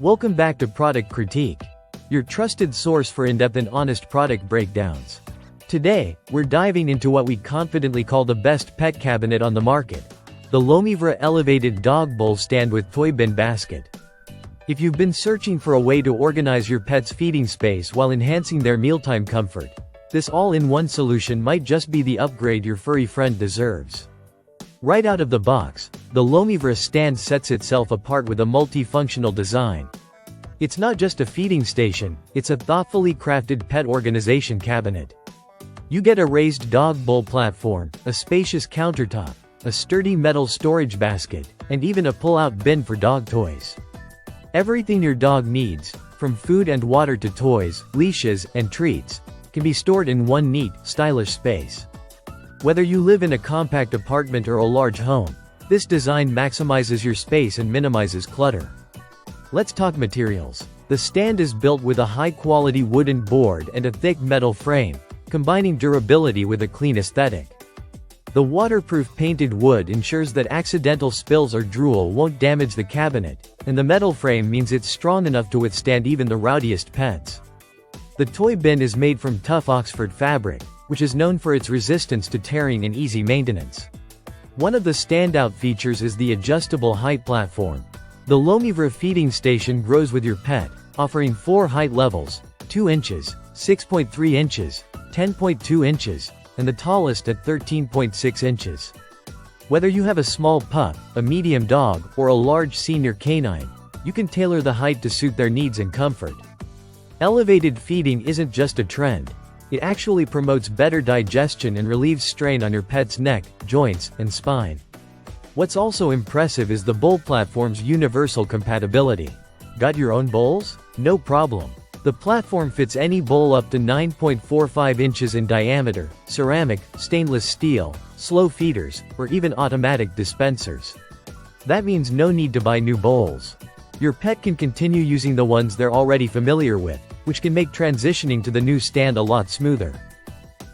Welcome back to Product Critique, your trusted source for in-depth and honest product breakdowns. Today, we're diving into what we confidently call the best pet cabinet on the market, the Lomivra Elevated Dog Bowl Stand with Toy Bin Basket. If you've been searching for a way to organize your pet's feeding space while enhancing their mealtime comfort, this all-in-one solution might just be the upgrade your furry friend deserves. Right out of the box, the Lomivra stand sets itself apart with a multifunctional design. It's not just a feeding station, it's a thoughtfully crafted pet organization cabinet. You get a raised dog bowl platform, a spacious countertop, a sturdy metal storage basket, and even a pull-out bin for dog toys. Everything your dog needs, from food and water to toys, leashes, and treats, can be stored in one neat, stylish space. Whether you live in a compact apartment or a large home, this design maximizes your space and minimizes clutter. Let's talk materials. The stand is built with a high-quality wooden board and a thick metal frame, combining durability with a clean aesthetic. The waterproof painted wood ensures that accidental spills or drool won't damage the cabinet, and the metal frame means it's strong enough to withstand even the rowdiest pets. The toy bin is made from tough Oxford fabric, which is known for its resistance to tearing and easy maintenance. One of the standout features is the adjustable height platform. The Lomivra feeding station grows with your pet, offering 4 height levels: 2 inches, 6.3 inches, 10.2 inches, and the tallest at 13.6 inches. Whether you have a small pup, a medium dog, or a large senior canine, you can tailor the height to suit their needs and comfort. Elevated feeding isn't just a trend. It actually promotes better digestion and relieves strain on your pet's neck, joints, and spine. What's also impressive is the bowl platform's universal compatibility. Got your own bowls? No problem. The platform fits any bowl up to 9.45 inches in diameter, ceramic, stainless steel, slow feeders, or even automatic dispensers. That means no need to buy new bowls. Your pet can continue using the ones they're already familiar with, which can make transitioning to the new stand a lot smoother.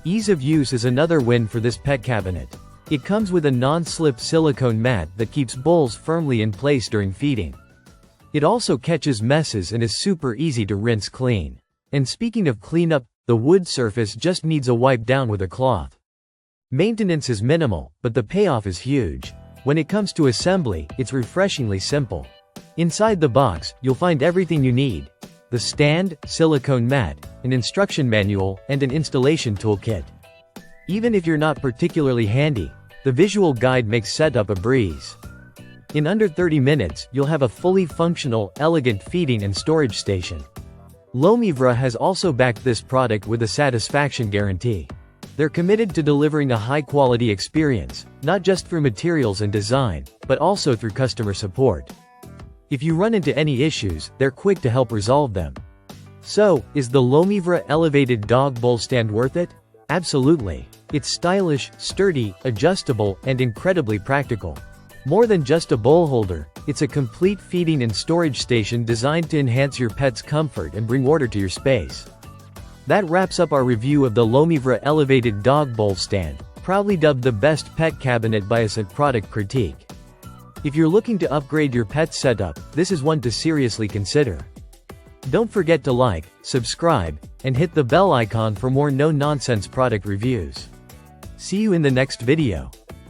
Ease of use is another win for this pet cabinet. It comes with a non-slip silicone mat that keeps bowls firmly in place during feeding. It also catches messes and is super easy to rinse clean. And speaking of cleanup, the wood surface just needs a wipe down with a cloth. Maintenance is minimal, but the payoff is huge. When it comes to assembly, it's refreshingly simple. Inside the box, you'll find everything you need: the stand, silicone mat, an instruction manual, and an installation toolkit. Even if you're not particularly handy, the visual guide makes setup a breeze. In under 30 minutes, you'll have a fully functional, elegant feeding and storage station. Lomivra has also backed this product with a satisfaction guarantee. They're committed to delivering a high-quality experience, not just through materials and design, but also through customer support. If you run into any issues, they're quick to help resolve them. So, is the Lomivra Elevated Dog Bowl Stand worth it? Absolutely. It's stylish, sturdy, adjustable, and incredibly practical. More than just a bowl holder, it's a complete feeding and storage station designed to enhance your pet's comfort and bring order to your space. That wraps up our review of the Lomivra Elevated Dog Bowl Stand, proudly dubbed the best pet cabinet by us at Product Critique. If you're looking to upgrade your pet's setup, this is one to seriously consider. Don't forget to like, subscribe, and hit the bell icon for more no-nonsense product reviews. See you in the next video.